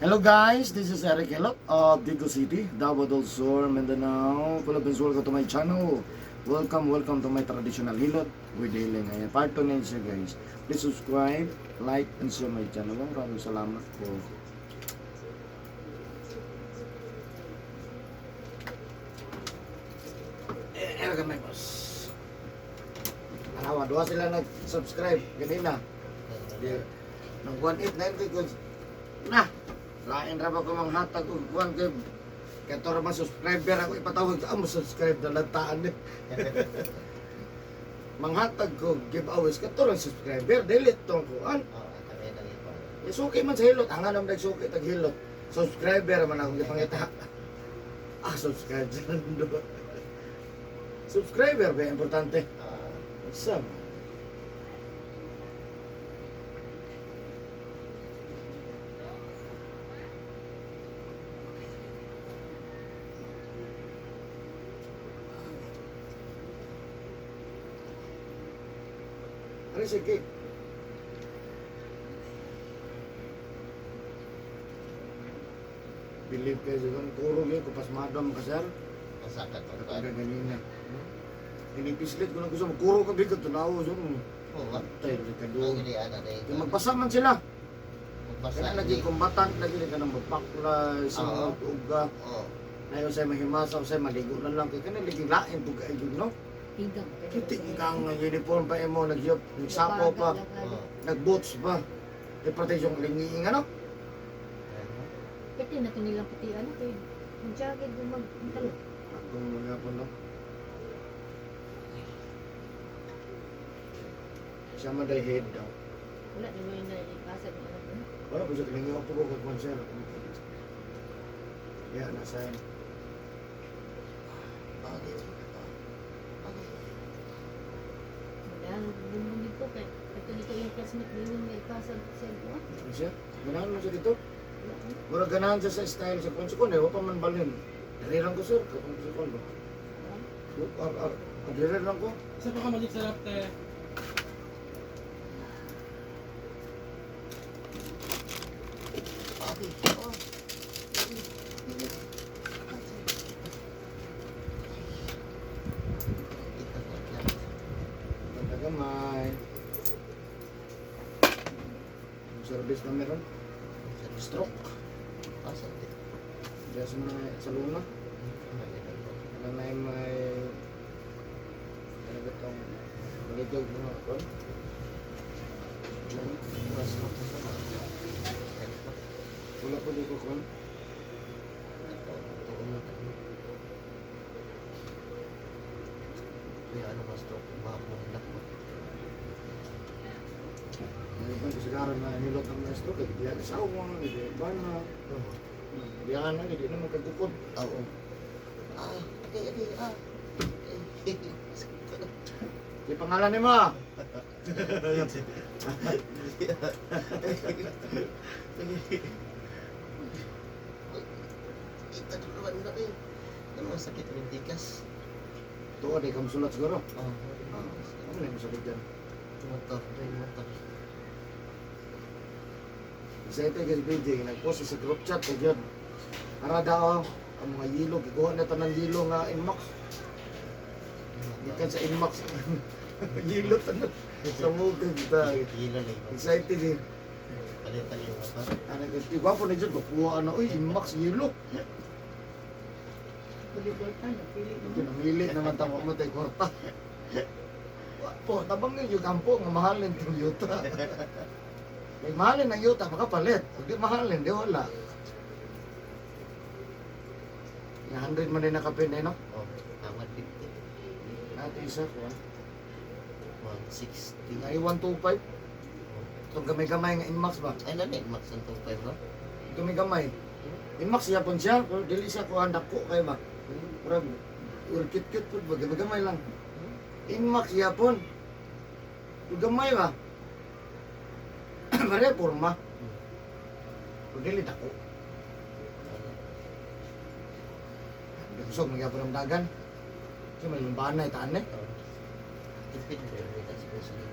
Hello guys, this is Eric Helot of Digo City, Davao del Sur, Mindanao. Philippines, welcome to my channel. Welcome to my traditional hilot with healing. Ayan, part 2 na yun siya guys. Please subscribe, like, and share my channel. Maraming salamat po. Ergan may boss. Alawa, doon sila nag-subscribe kanina. Nang 189 ko, nah, lain ra ba ko manghatag og kuan kay kato ra man subscriber ako ipatawag mo subscribe na lantaan ni. Manghatag ko giveaways kato ra subscriber delete tong kuan. Isuki man sa hilot, ang anam nagsuki tag hilot. Subscriber man ako gipangita. Subscribe dyan do. Subscriber ba importante? Sa ano si cake? Believe kayo sa kurog yun, kupas madam ka sir. Masakat ko Kapag ka. ganina. Inipislit ko na gusto mo, kurog ka bigat, tunawo so. Oo, what? Tay, ka Ang doon. hindi ana na ito. Magbasa man sila. Magbasa Kaya ni. lagi combatant, lagi ka nang magpaklay, sa Oo. mga uga. Oo. Ayaw sa'yo mahimasa, sa'yo maligo na lang. Kaya kanil lagi lain, buga ayun, no? Tigang. Kiti kang uniform pa mo, nagsapo pa, Oo. nagboots pa. Di protection lingiing, ano? Pati na ito nilang pati ano kayo. Ang jacket yung magtalo. Kung mga po, no? Siya man day head daw. Wala na mo yung naipasag mo anak mo. Wala po siya kilingi ako po kung konser. Ya, nasa yan. Bagay. Bagay. Yan, bumbunig ko kay. Ito dito yung classmate din yung naipasag sa mo. Ano siya? Ganahan mo siya dito? Wala na. Mura ganahan siya sa style sa konsikon eh. Wala pa man balin. Diriran ko sir, kung konsikon ba? Diriran ko. Isa pa ka malit sarap te. Bagay. Oo. Pagkagamay. Yung service na meron. Stroke. Pasok din. Diyan sa mga sa luna. Wala na yung may... Ano ba itong... Maligog mga kon? Wala po dito kon. Ano mas to? Mamundak mo. May ibang kasagaran na nilot ng mga stroke. Hindi yan asawa, hindi ba na... Hindi yan na, hindi na magkagukod. Oo. Okay. Di pangalan ni mo! Ito duluan na rin. Ano ang sakit ng tikas? Ito, di ka masulat siguro. Oo. Ano na yung masakit dyan? Motor. Motor. Isa ito yung BJ, nag-post sa group chat ko dyan. Para daw, ang mga yilo, gikuha na ito ng yilo nga inmax. Gikan sa inmax. Yilo ito sa mukha kita. Gila na yun. Excited eh. Palitan yung motor. Ano ko, iwapo na dyan, kukuha na, uy, inmax, yilo. Kulikulta, napili mo. Namili naman tamo mo tayo kwarta. Po, tabang nga yung kampo, nga mahalin itong yuta. May mahalin ang yuta, makapalit. Kung di mahalin, di wala. Yung 100 man din nakapin eh, no? Oh, 150. Ate isa ko, 160. Ay, 125. Itong gamay-gamay nga inmax ba? Ay, nanin, max ang 25 no? Gamay-gamay. Inmax yapon siya, pero dili siya ko handak ko kayo ba? Pero, cute-cute po ba? Gamay-gamay lang. Inmax yapon. Gamay ba? Mare porma. Pero dili dako. Gusto magyapon ng dagan. Kasi may lumbahan na itaan eh. Tipid, pero that's supposed to be.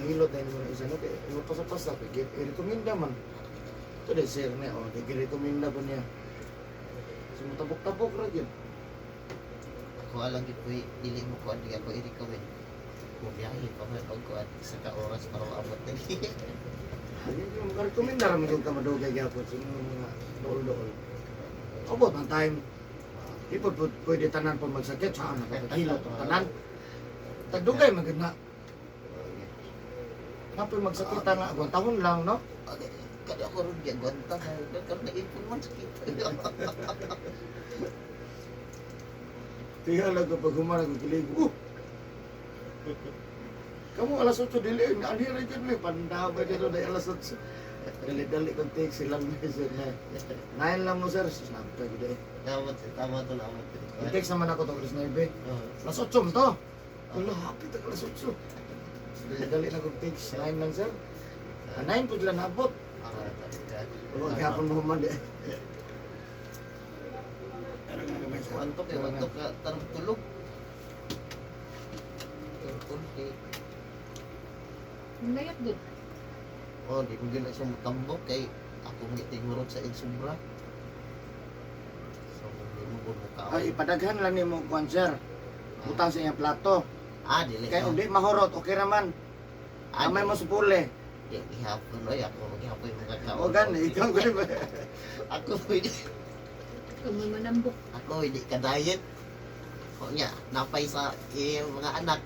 mahilot na mo na isa no kay mo pasa-pasa kay i-recommenda man. Ito din sir na oh, i-recommenda po niya. So tabok-tabok ra gyud. Ako alang gid ko dili mo ko di ako i-recommend. Mo biyahe pa man og ko at sa ka oras para maabot dali. Ayun yung recommenda ra mo yung kamadugay gyapon sa mga dool-dool. Abot ang time. Ipod po pwede tanan po magsakit sa ano kapatihilot ang tanan. Tagdugay magid na. Napoy magsakitan nga agwang taon lang no. Kada ako rin yan, gwanta na, nagkaroon na ipon man sakit. Tiga lang kapag humana ko kilig. Kamu alas 8 dili, anira dyan may pandabay dito na alas 8. Dali-dali kong take silang sir na. 9 lang mo sir, snap ka gede. Tama to na ako. I-text naman ako to alas 9. Alas 8 mo to. Wala, hapit ang alas 8. Dali-dali na kong text, 9 lang sir. 9 po sila nabot. Huwag hapon mo humanda eh. Antok ya, antok ka, tarong tulog. Tulog Layat gud. Oh, di ko gina siya mutambok kay ako ngitingurot sa insubra. So, hindi mo ko mukha. Ay, ipadaghan lang ni mo kuan sir. Butang sa iyang plato. Dili. Kaya hindi mahurot, okay naman. Amay mo supuli. Ihapon, oy, ako maghapon yung kakao. O gan, ikaw ko ba? Ako pwede. Kung manambok. Ako hindi ka diet. O niya, napay sa mga anak.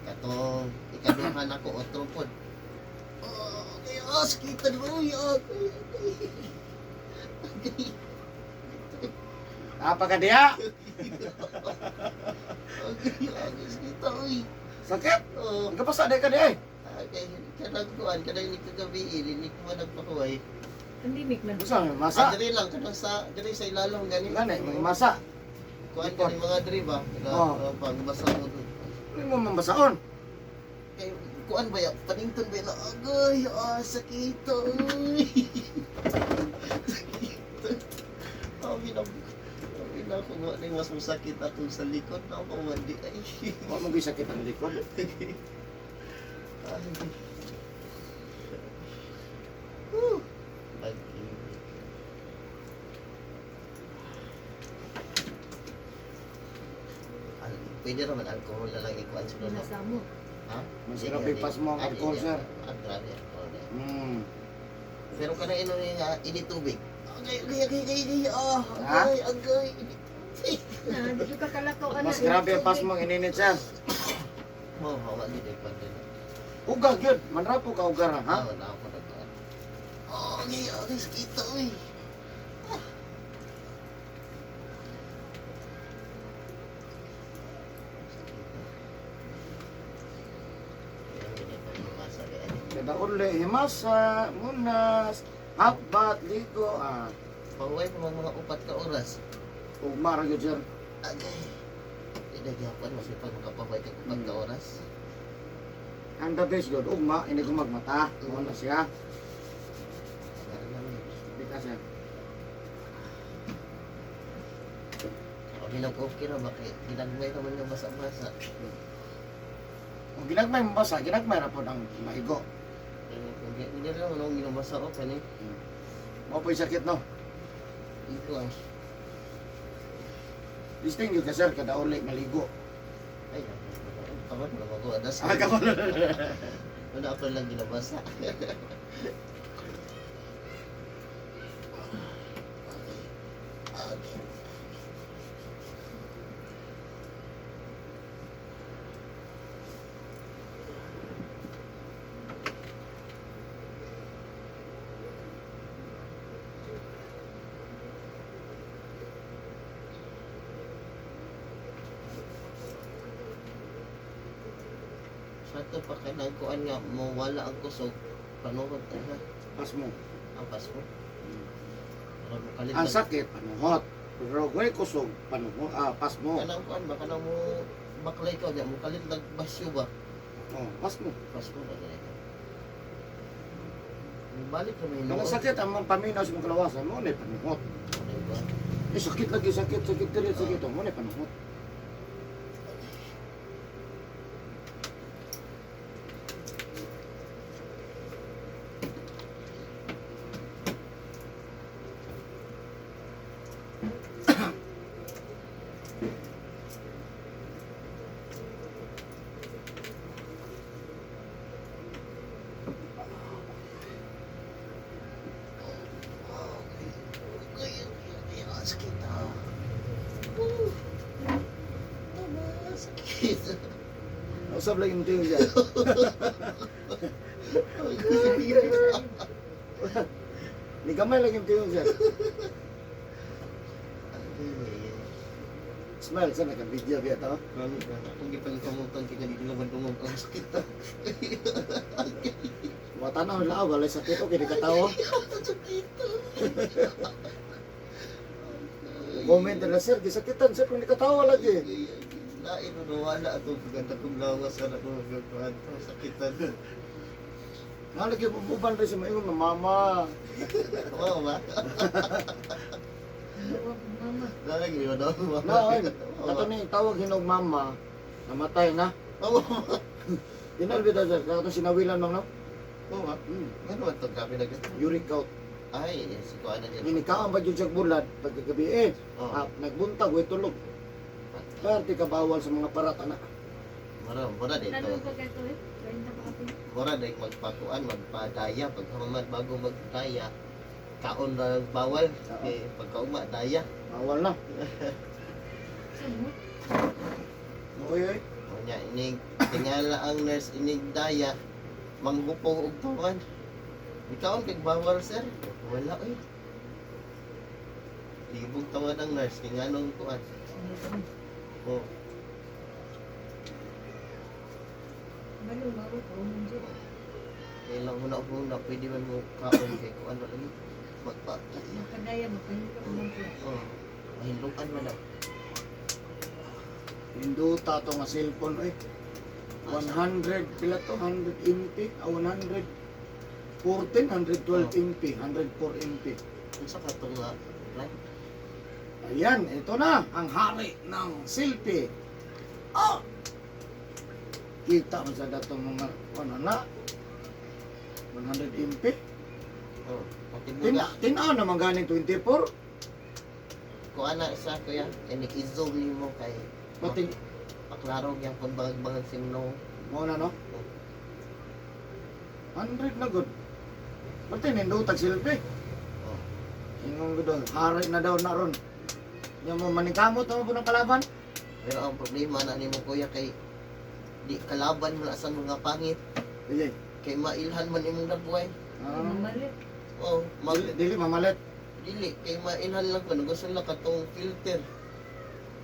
Ikatong, ikaduhan ako, otro po. Okay, sakitan mo, Napakadiya! Okay, sakitan, uy. Sakit? Oh, Ang kapasa di ka di eh. kanang kuan, kanang hindi kagabi, hindi ko nagpakuhay. Pandemic man. Gusto mo, masa? Diri lang, kanang sa, diri sa ilalong gani. Gani, mga masa. Kuan ka mga diri ba? Oh. Pang basa mo doon. Hindi mo mambasaon. Kay kuan ba ya? Panington ba na? Agoy, sakit oy. Abi na ko mo ning mas masakit atong sa likod na ako mandi ay. Huwag mo sakit ang likod. Pwede naman alcohol na lang ikuan sa doon. Nasa mo. Ha? Masarap ipas mo ang alcohol, sir. Grabe alcohol. Pero ka na inom yung initubig. Agay. Ha? Agay. Dito ka kalakaw ana. mas grabe ang pas mo ang ininit sir. Hawa din ay pag din. Ugag yun. Manrapo ka ugar ha? Wala ako na to. Agay, sakit oy. Kada uli, himasa, munas, habat, ligo, Paway mo mga upat ka oras. ugmara yun sir. Agay. Idagyapan mo siya pag makapaway ka upat ka oras. Ang the best yun, ugma, hindi ko magmata. Muna siya. Hindi ka sir. Okay na bakit ginagmay naman yung basa-basa. Kung ginagmay mo basa, ginagmay na po ng maigo. Hindi lang ano ginabasa ko kani. Mo po yung sakit no? Ito ang Listing yun ka sir, kada uli, maligo. ay kaman na magawa das. Ka mo. Wala ako lang ginabasa. Sato pa kay nagkuan nga mawala ang kusog panuhod ta Pas mo. ang pasko. Para makalit Ang sakit, panuhot. Pero kung may kusog, panuhot, pas mo. kanang kuan ba kanang mo baklay ka nya mo kalit basyo ba? Oh, pas mo. Pasko na ganito. Balik na may Kung ang sakit, ang mga paminaw sa mga kalawasan, mo na panuhot. Diba? Eh, sakit lagi, sakit dili, sakit. Mo na panuhot. Usap lang yung tiyo dyan. Ni gamay lang yung tiyo dyan. Smile, sana ka video biya to. Kung gipangkamutan kaya hindi naman dumog ang sakit. Mga tanaw lang, walay sakit o kinikatawa. Comment na sir, gisakitan sir kung nikatawa lagi. Lain mo wala ato paganda kong lawas anak ko gagawin to sakitan. Nga lagi bububan rin sa mayon ng mama. Oo ba? Mama. Lagi mo daw. Naon, ato ni tawag hinog mama, namatay na. Oo. Dinalbi daw sir, kaya ito sinawilan lang no? Oo ba? Ano ba ito kami nag Uric out. Ay, si ko ana niya. Inikaan ba dyan siya bulad, pagkagabi eh, Oo. nagbuntag, way tulog. Pwerte ka bawal sa mga parat, anak. Mura dito. Lalo pag ito eh. Kain na pa ako. Mura dito magpakuan, magpadaya pag hamad bago magdaya. Kaon na bawal. Okay, pagkauma daya. Bawal na. Saan mo? Oy, oy. Nya inig tingala ang nurse inig daya manghupo og tuwan. Ikaw kay bawal sir. Wala oy. Libog tawad ang nurse kay nganong kuan. Oh, Balo, maro ko. kailang una pwede man mo kaon kay kuan lagi magpatay. Magkadaya, magkahito ko lang siya. Oh, mahindukan man daw. Hinduta to nga cellphone, oy. 100, pila to? 100 MP? 100? 14, 112 MP, 104 MP. Unsa ka to nga right? Ayan, ito na, ang hari ng selfie. Ah! Kita mo sa datong mga, ano na, 100 MP. Oh, patibuga. Tinaw naman ganing 24. Kuan na isa kuya, inig i-zoom nimo kay Pati, paklaro yang pambagag simno. mo na no? 100 na good. Pati nindutag selfie. Oh. Ingong doon, hari na daw na ron. Yung mo manikamot mo po ng kalaban. Pero ang problema na nimo kuya kay di kalaban mo na sa mga pangit Dili. kay mailhan man imong dagway. Mamalit. Oh, Dili mamalit. dili kay mailhan lang kun gusto lang katong filter.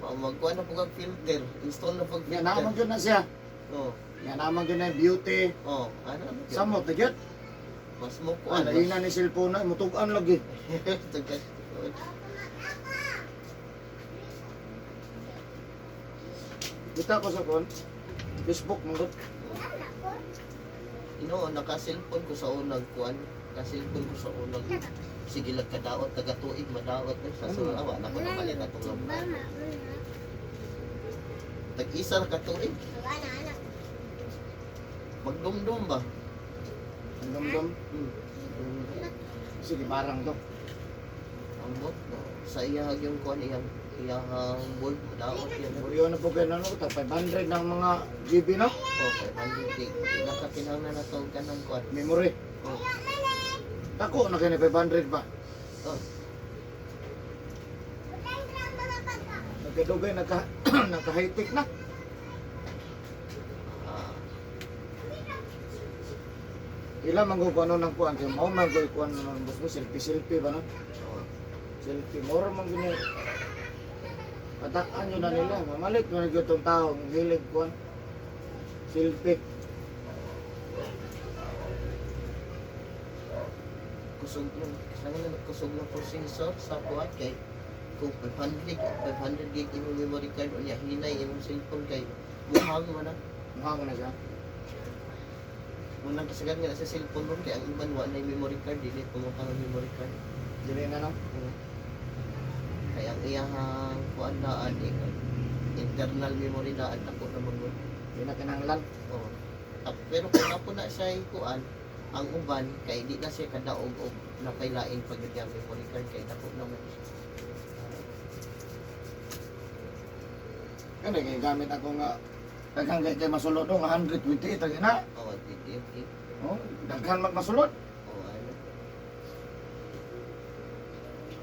Magkuha na po kag filter, install na pag Yan naman yun na siya. Oh, Yan naman yun na beauty. oh, ano? Samot na yun. Mas mo Ah, kuha. na ni cellphone na, mutugan lagi. Kita ko sa kon. Facebook mo gut. Naka-cellphone ko sa unang kuan. Naka-cellphone ko sa unang sige lang kadaot, taga-tuig, madaot na sa sunod. Awa, na ko napalit na itong labuhan. Tag-isa na katuig. Magdumdum ba? Ang damdam. Sige, parang to. Ang bot, no? Sa iyahag yung kuan, iyahang bulb, madaot yan. Buriyo na po kayo na no, tag 500 ng mga GB no? Oh, 500 gig. Nakakinahanglan na itong kanang kuan. Memory. Oh, Ako na kayo na 500 ba? oh. Nagkadugay, naka-high-tech na. Ah, Ilan man ko ano ng kuan, kaya mo man ko kuan ng boss mo, selfie ba no? oh. Selfie, more man gini. Pataan nyo na nila, mamalik mo na itong tao, ang hilig kuan. Selfie. Kusog yung, kailangan na kusog ng processor sa kuat kay kung 500 gig imong memory card o niya hinay imong cellphone kay muhang man na. Muhang na siya. Munang kasagad nga sa cellphone ron kay ang iban wa na memory card dili pumutang ang memory card. Dili na no? Kaya ang iyang kuan daan internal memory daan ako na magod. Di na kinanglan. Oh. Pero kung ako na siya kuan ang uban kay di na siya kadaog og napailain pag yung memory card kay dako naman. Kaya kaya gamit ako nga daghang kay masulod do nga 128 lagi na. Oh, di. Oh, daghan magmasulod. Oh, ano?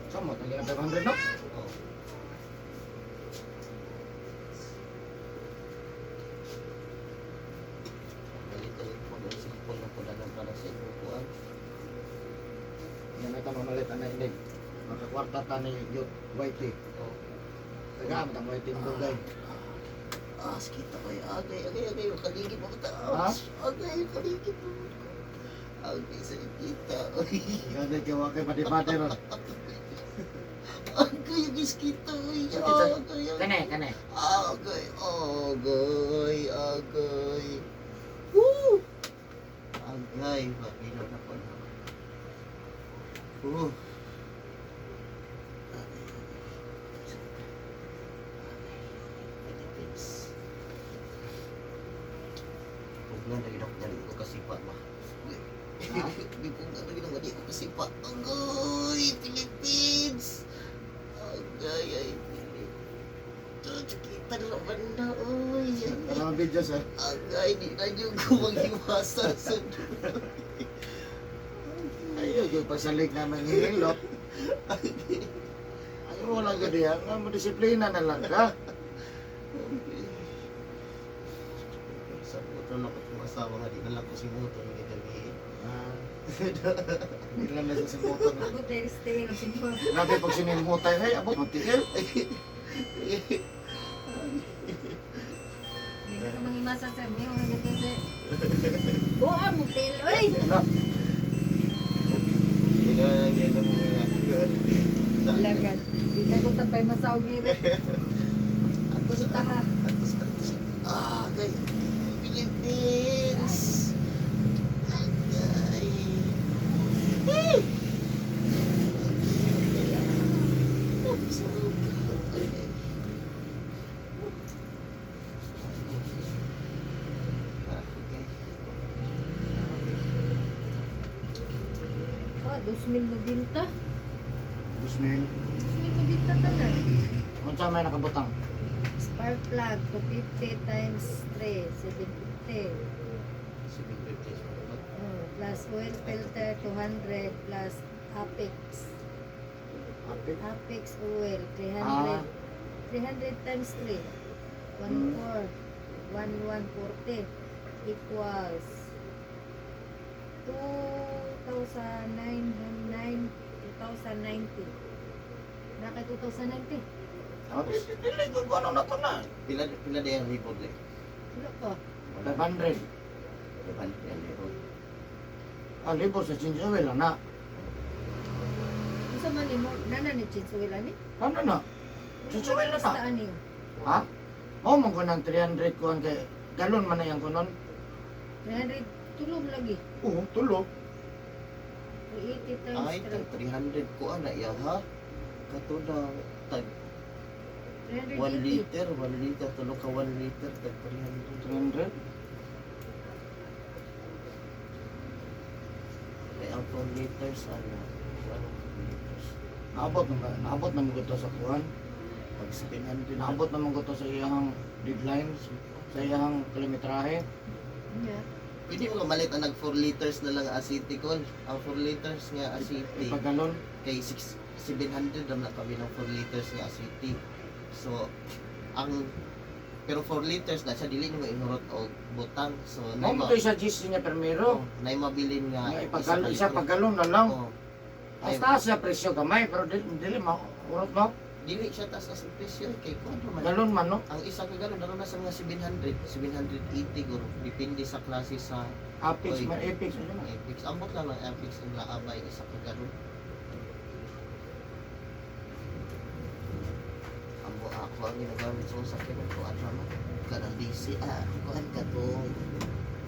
Samo lagi na 500 no? Oh. Yan na tanong malit na inig. Makakwarta ta ni Yot Whitey. Oh. Tagaan ta Whitey mo dugay. Kita ko yung agay, kaligid mo kita. Ha? Agay, kaligid mo. Agay sa kita. Ganda kay wa kay pati-pati ron. Agay, agay kita. Agay, Kane. agay, agay. Woo! Agay, makilo na po. Agay. Nga lagi nak dali ko kasipa ba. Di ko nga lagi nang ko kasipa. Agoy, Philippines. Agay ay Philippines. Kita na banda oy. Para video sir. Agay di na jud ko maghiwasa sa Ayo yung pasalig na manghihilot. Ayaw mo lang gadi yan. Disiplina na lang ka. sa puto na ko kung asawa nga di na lang ko si Muto ng gabi. Hindi lang na sa motor. Ako tayo stay ng simple. Grabe pag sinimutay, ay abot magtigil. Hindi ka mangimasa sa mga ganito sa... Buha mo, tel. Uy! Yan ang mga Lagad. Hindi na ko tapay masawag nila. Ako sa taha. Agay. Philippines. Agay. Eh! Ah, 2,000 na binta. Gusmin. 2,000 na binta tanan. Kung saan may nakabutang? Spark plug, 250 times 3, 750. Plus oil filter, 200 plus Apex. Apit. Apex oil, 300. Ah. 300 times 3. 1,400. 1,140 equals 2,090. Naka 2,090. Dili ko ano na to na. Pila na yung report eh. Wala pa. 500. Ah, libor sa Chinchawel na. Isa man mo, nana ni Chinsuela ni? Ano na? Chinchawel na Basta na. ani. Ha? Oo, mo ko ng 300 ko ang kay galon man na yan ko nun. 300 tulog lagi. Oo, tulog. 380 times Ay, tag 300 ko ana ya ha. Kato na tag 300. 1 liter, 1 liter, tulo ka 1 liter, tag 300. 300. Kaya ang 4 liters, ano, 1 liters. Naabot na mo to sa kuhan. Pag 700 na. Naabot na mo to sa iyang deadline, sa iyang kilometrahe. Yeah. Pwede mo malit ang nag 4 liters na lang aceticol. Ang 4 liters nga acetic Ipagalon. kay 700 na kami ng 4 liters nga acetic. So, pero 4 liters na siya dili nyo inurot og butang. So, Mo mo to sa GC niya permero. nay mabilin nga Nga ipagalon, isa pagalon na lang. Oh. Basta siya presyo gamay pero dili maurot no. Dili siya taas as presyo kay kuno man. Galon man no. Ang isa ka galon naroon na sa mga 700, 780 guro. Depende sa klase sa Apex Oy. man Apex ano na. Apex. Ambot lang ng Apex ang laabay isa ka galon. Amo ako ang ginagamit sa sakyan ko at naman kanang DC kuan ka to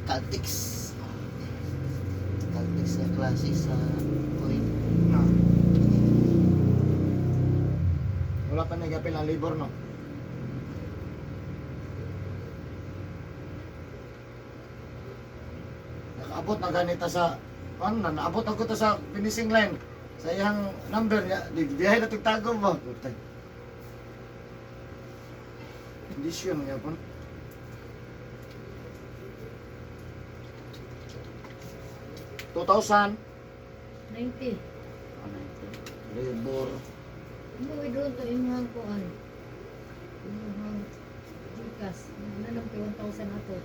Caltex. Caltex sa klase sa coin. Na. Wala pa nagapil ang libor no. Nakaabot na ganita sa ano na, naabot ako to sa finishing line. Sa iyang number niya, di biyahe na tigtago mo. Condition nga po. $2,000. 90. Libor. Mo doon to imong kuan. Imong Gcash. Nanam kay 1,000 ato.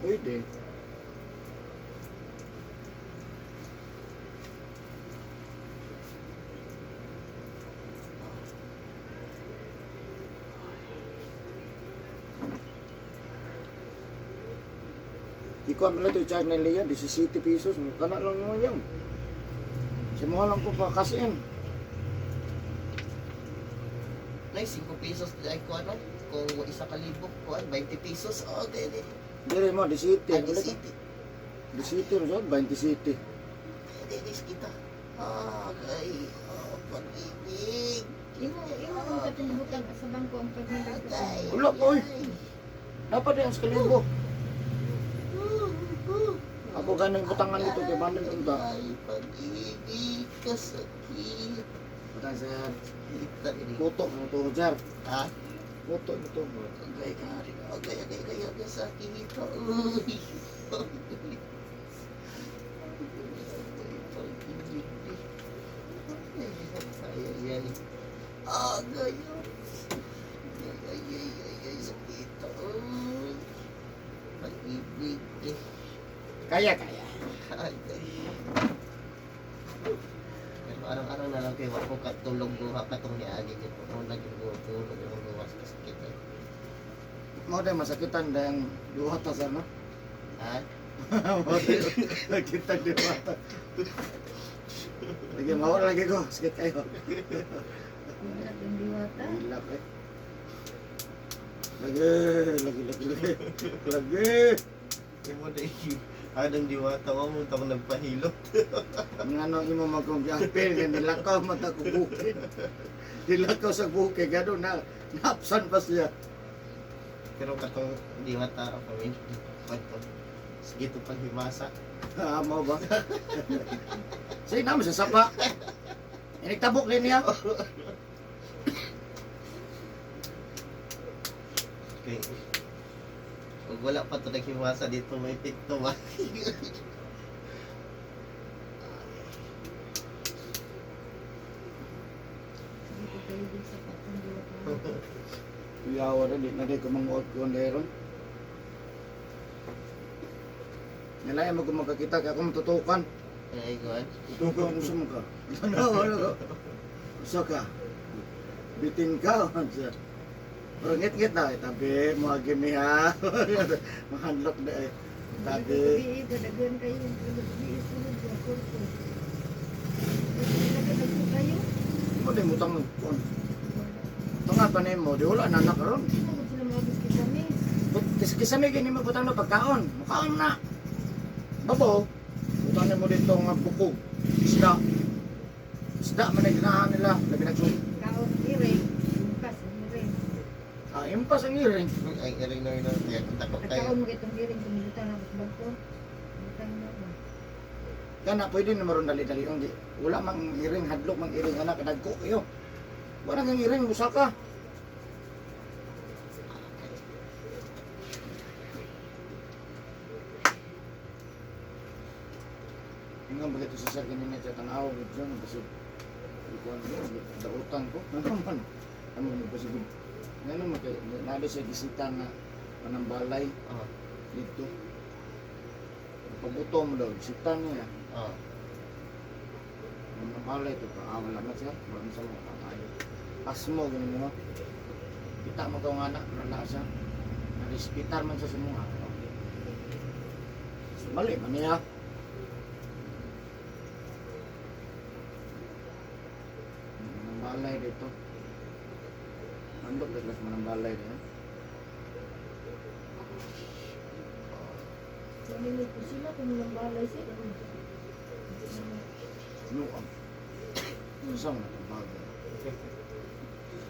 Pwede. Ikaw mo lang ito i-charge na Leah, 17 pesos. Kana lang naman yan. Simuha lang ko pa kasiin. Nay, 5 pesos ay ko ano? Kung isa ka libo, kuan 20 pesos. Oh, dili. Dire mo, 17. Ani city. 17 mo, 27. Dili kita. Ah, gay. Oh, pag-ibig. Imo ang katungbutan sa bangko ang paghandag ka. Wala po, oy. Dapat yan sa kalibo. Ako ganang butangan nito kay bandang punta. Ay, pag-ibig kasakit. Butang sir. Kita ini. Kutok mo to, Jar. Ha? Kutok mo to. Agay ka rin. Agay sakit ito. Uy. Ay, agay. Ay, sakit ito. Uy. Pag-ibig. Kaya. Agay. Pero araw-araw na lang kayo ako katulog buha katong niagi ko. Kung naging tulog yung luwas kasakit eh. Mo day masakitan dayang duha ta sa no. Ha? Mo day nakita di mata. Lagi mau lagi ko, sakit kayo. Wala kang diwata. Hilap eh. Lagi. Imo na anong diwata mo tong nagpahilot. Ang ano imo magkong-apel nga nilakaw mata ko bukid. Nilakaw sa bukid gado na napsan pa siya. Pero katong diwata ako min. Pato. Sige to paghimasa. Mo ba? Sige naman sa sapa. Iniktabok din niya. Okay. Pag wala pa to naghimasa dito may tikto ba? Hindi ko kayo din sa katungbutan. Iyawa na di na di ko manguot ko ndero. Nalaya mo kung magkakita kaya ako matutukan. Ay, God. Tutukan mo sa mukha. Ano ko? Usa ka. Bitin ka. Pero ngit-ngit na. Tabi, muhagim niya. Mahanlok na eh. Tabi. Gabi, dadagan kayo. Gabi, sunod sa kurso. Nagkakagpo kayo. Mo din mutang mo. Wala. Tunga pa na mo. Di wala na nakaroon. Sino ko sila mga biskit kami? Kisa may gini mo butang na pagkaon. Mukhaon na. Babo. Butang na mo dito nga buko. Isda. Isda man na ginahan nila. Labi nagsulit. Kaon, iring. Bukas, iring. Impas ang iring. Ay, iring na yun. Kaya kung takot kayo. Nagkaon mo itong iring. Tumilitan na sa bangko. Butang na ba? Kana pwede na maroon dali-dali. Hindi. Wala mang iring. Hadlok mang iring. Anak, kadagko kayo. Wala kang iring. Busa ka. Hinggang bagay ito sa sarkin nila siya tanaw with John kasi ikuan mo, dautan ko. Ano man? Ano mo kasi ano mo kay nalo siya gisita na panambalay Oh. dito. Pagbuto mo daw, gisita niya. Oh. Panambalay ito pa. Wala na siya. Wala na siya mga kakayo. Pas mo, ganun mo. Kita mo kung anak, wala siya. Narispitar man siya sa mga. So, balik man niya. Balay dito. Mandok dekas manang balay dito. Pamilip ko sila kung walang balay sila. Nuam. Usang na bago.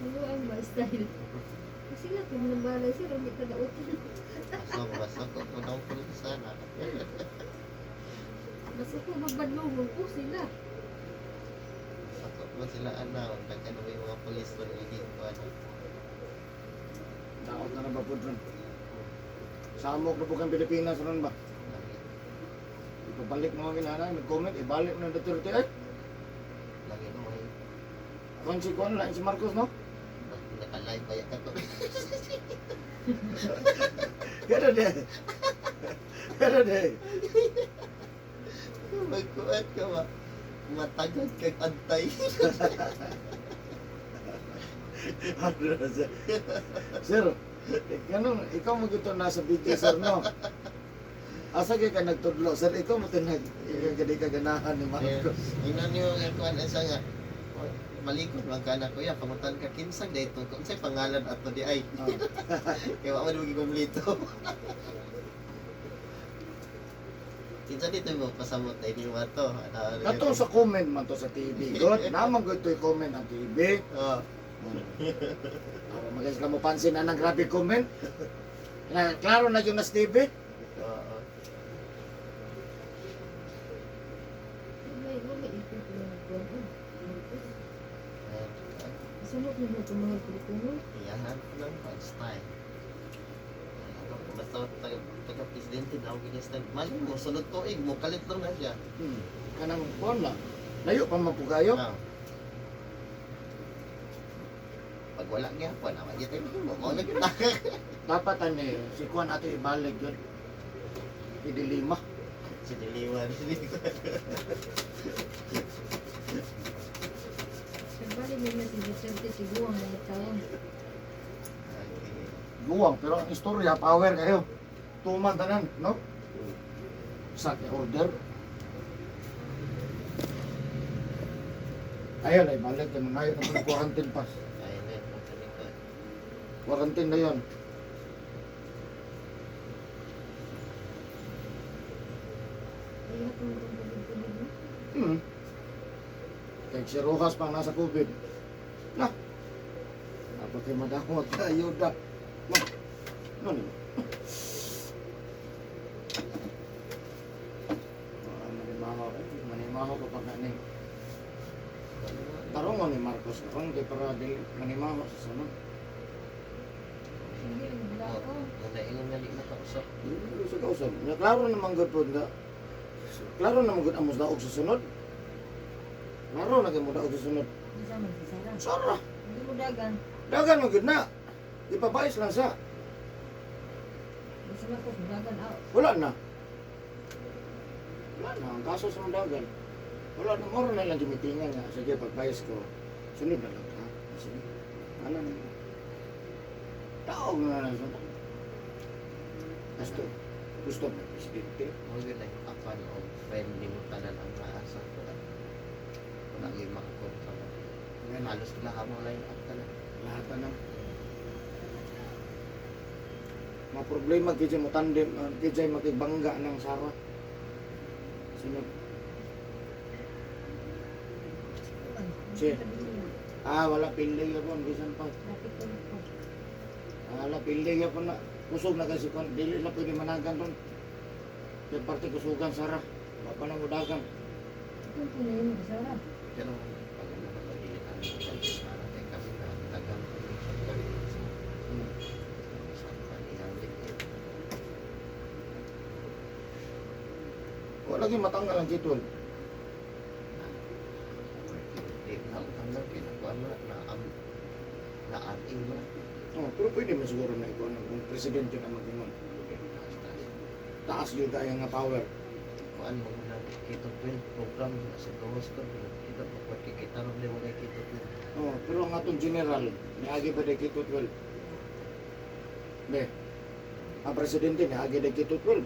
Ano ang ba style? Kung sila kung walang balay sila, hindi ka dautin. Basta ko daw po sana. Basta kung magbadlong ko sila. Sakot mo sila ano, nagkano may mga polis ko hindi ko ano. Daot na ba po dyan? Samok na po kang Pilipinas ron ba? Ipabalik mo kami nanay, mag-comment, ibalik mo na Duterte. Ay, Lagi no ay konsikon lang si Marcos, no? nakalive pa yan ka to. Gano'n din. Pero di. Magkuhan ka ba? Matagad kag antay. Sir, ganun, ikaw mo gito nasa video, sir, no? Asa ka nagtudlo, sir, ikaw mo ito nagkadi kaganahan ni Marcos. Ina niyo ang kuhan sa nga. Malikot man ka na kuya, pamutan ka kinsang dito. Kung sa'y pangalan ato di ay. Oh. Kaya wala mo gigumlito. Kinsa dito mo pasamot ay ni Mato. Kato sa comment man to sa TV. Good, naman good to comment ang TV. Oh. Magalis ka mo pansin na ng grabe comment. Na, klaro na yung nas TV. Oo. May ipin ko na nagkuhan. Sunod na ito mga Pilipino. Iyahan ko ng style. Basta taga-presidente na ako ginistan. Mali mo, sunod tuig mo, kalit lang na siya. Kanang kuwan na. Layo pa mapugayo. Ah. Pag wala niya, kuha naman dito mo. Mau na kita. Dapat ani si kuwan ato ibalik yun. Idilima. Si Diliwan. Nagbalik nila si Vicente Siguang mga taon. Guwang, pero ang istorya, power kayo. Tuman tanan, no? Sa order. Ayun, ay balik ka na ngayon ang quarantine pass. Ayun na, magkalikot. Quarantine na yun. Kaya kung Pilipino. Kaya si Rojas pang nasa COVID. Na. Dapat kayo madamot. Ayuda. Ano ni? Manimaho ko pag naning. Tarong mo ni Marcos. Tarong kay para di manimaho sa sunod. Hindi, wala ako. Wala ingon na na kausap. Hindi sa kausap. Klaro naman gud po na. Klaro naman gud amos daog sa sunod. Klaro na kay mo daog sa sunod. Hindi sa man si Sarah. Sara. Hindi mo dagan. Dagan mo gud na. Ipabais lang sa. Hindi sa Marcos, dagan out. Wala na. Wala na. Ang kaso sa mga dagan. Wala na. Moro na lang dumitingan nga. Sige, pagbayas ko. Sunod na lang ha. Sige. Ano na. Taog na lang sa. Gusto. Gusto mo. Presidente. Huwag yun ay apan o friendly mo tanan ang naasa ko. Wala yung makakontra mo. Ngayon, Halos lahat mo lang yung tanan. lahat na. Mga problema kaya mo tandem. Kaya makibangga ng Sara. Sunod. Che. Wala pilay ka po. Bisan pa. Lapit ko po. Wala pilay ka po na. Kusog na kasi kung dili na pwede managan doon. Yung parte kusugan, Sara. Wala pa nang udagan. Ito po na yun, Sarah. Pero pag ano na pagili kami sa para kay kami na tagang connection kami sa panihang liit. Wala lagi matanggal ang titol. Hindi na tanggal kinakuha mo na ating mo. Oh, pero pwede mo siguro na ikaw kung presidente na mag-ingon. Taas yun kaya nga power. Kuan mo na kito 12 program sa gawas ko. Kita mo pag kikita rin mo na kito 12. Oh, pero ang atong general, niagi ba de kito 12? Be. Ang presidente niagi de kito 12.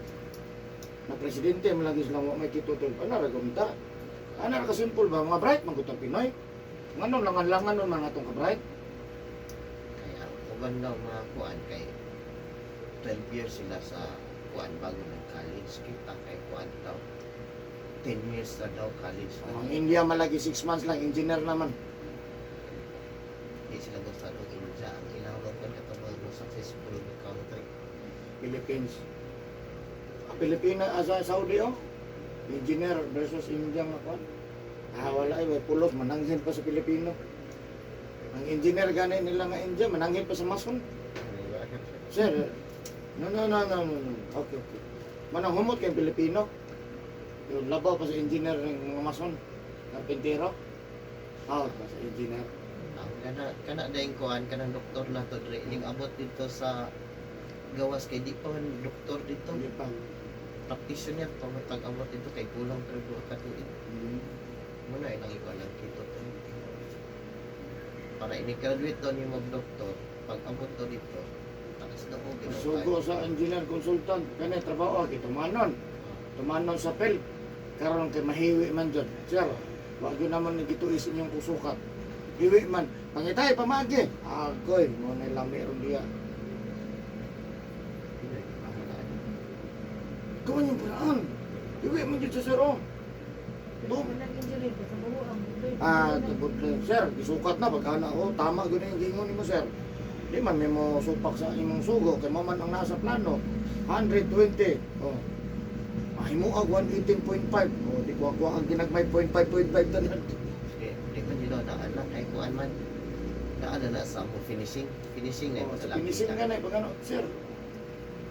Na presidente malagi sila may kito 12. Ano ra gumta? Ano ra kasimple ba mga bright man gutang Pinoy? Ngano langan-langan nun mga atong ka-bright? Kaya uban daw mga kuan kay 12 years sila sa kuan bago nag-college kita kay kuan daw 10 years na daw college Ang na India malagi 6 months lang, engineer naman. di sila gusto ng India ang ilawag ko na itong mga successful country Philippines. Ang Pilipinas, sa Saudi oh. Engineer versus India nga kwan. Wala may pulos, mananghin pa sa Pilipino. Ang engineer gani nila nga India, mananghin pa sa mason. Sir, no. Okay. Manang humot kay Pilipino. Yung labaw pa sa engineer ng mga mason. Karpintero. Out pa sa engineer. kana dahil kuan kanang doktor na to dre ning abot dito sa gawas kay di pa man doktor dito Hindi pa. Praktisyon niya, pamatag amot ito kay kulang pero duha ka tuig. Hmm. Muna ilang ikaw lang kito to. Para ini-graduate to ni mag-doktor, pag abot to dito, takas na po Sugo sa engineer consultant, kani trabaho kay tumanon sa pel. Karon kay mahiwi man jud. Sir, wa gyud naman nagituis inyong kusukat. Hiwi man, pangitay pamagi. Agoy, mo na lami ron diya. Gawin yung paraan. Hiwi man jud sa sir oh. Kung nag-injury ko sa buho ang Tubod lang. Sir, isukat na pagkana ko. Tama gyud yung gingon nimo sir. Di man mo supak sa imong sugo kay mo man ang nasa plano. 120. Oh. Mahimo ag 118.5. Oh, di ko ang ginagmay 0.5 tanan. Di man yun daan lang, kay kuan man. Daan na sa mo finishing. Finishing na Oh, ito sa lang. finishing nga na pagkano, sir.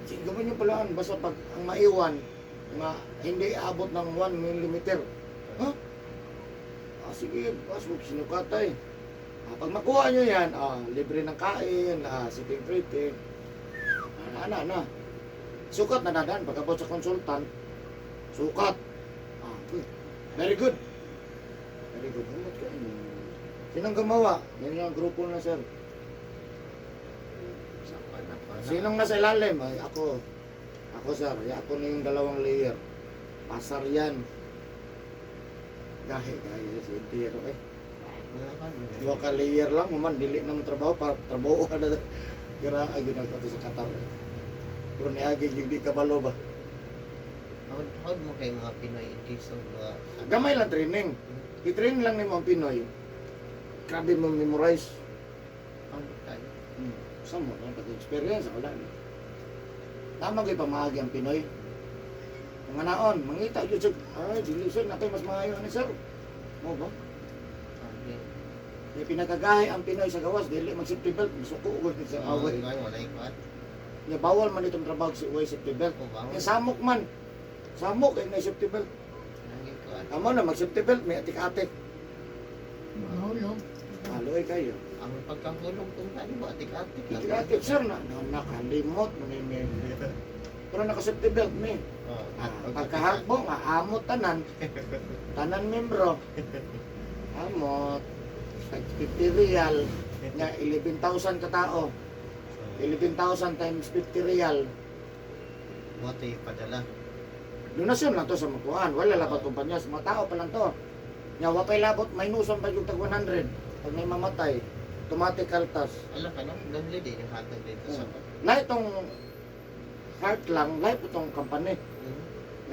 Sige man yung palaan basta pag ang maiwan nga hindi abot ng 1 mm. Ha? Sige, pasok sinukatay. Pag makuha nyo yan, libre ng kain, sitting pretty. Na. Sukat na nadan pagkabot sa consultant. Sukat. Good. Very good. Very good. Humot ka. Sinong gumawa? Yan yung grupo na sir. Sa panapana. Sinong nasa ilalim? Ay, ako. Ako sir. Ako na yung 2 layer. Pasar yan. Gahe si entero eh. 2 ka layer lang, man dili nang trabaho para trabaho ka na. Kira ay ginagawa sa Qatar. Pero niagi yung di kabalo ba? How mo kay mga Pinoy so mga Gamay lang training. I-train lang ni mga Pinoy. Grabe mo memorize. ang tayo. Saan mo? Pag-experience, wala na. Tama kayo pamahagi ang Pinoy. Mga naon, mangita yun siya. Ay, dili sir, natin mas maayo ni sir. Mo ba? May pinagagahi ang Pinoy sa gawas, dili mag-safety belt, masuko ko sa away. Wala ikuan. Niya bawal man itong trabaho si Uway safety belt. Ko ba? Yung samok man. Samok ay na safety belt. Nang ikuan. Amo na mag-safety belt, may atik-atik. mahulog. Haloy kayo. Ang pagkahulog kung ano ba atik-atik. Atik-atik sir na nakalimot. Pero naka-safety belt ni. Pagkahakbo nga, amot tanan. Tanan membro. Amot. 50 real. Nga 11,000 ka tao. 11,000 times 50 real. Mo tay padala. Donasyon lang to sa makuhaan. Wala labat kumpanya. Sa mga tao pa lang to. Nga wapay labot, may nuson pa yung tag 100. Pag may mamatay, automatic kaltas. Alam ka no, gamli din yung hatag dito sa Lahat itong heart lang, lahat itong kampanya.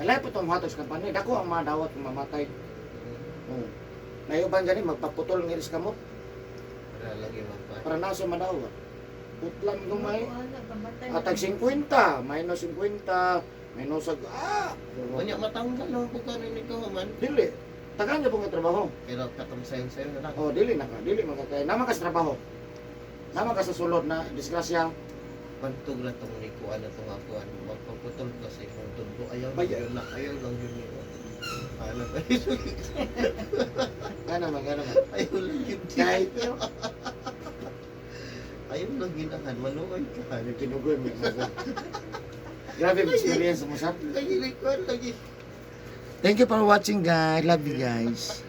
Lahat itong hatag sa kampanya. Dako ang mga dawat kung mamatay. Nayuban gani, magpaputol ng iris kamot. Wala lang yung mga Para nasa madawat. Putlan gumay. Wala, pamatay. Atag 50, minus 50, minus Kanya matanggal lang po ka rin ikaw man. Dili. Tagaan niya pong trabaho. Pero katong sayo na lang. Dili magkakaya. Naman ka sa trabaho. Naman ka sa sulod na disgrasya. Pagtug lang itong nikuan na itong akuan. Magpaputol kasi kung tundo. Ayaw Baya. yun lang. Ayaw lang yun yun. Alam ba? Nga naman. Ayaw lang yun. Kahit Ayaw lang ginahan. Manuoy ka. tinugoy mo. Grabe ang experience mo, sir. Lagi nikuan lagi. Thank you for watching, guys. Love you, guys.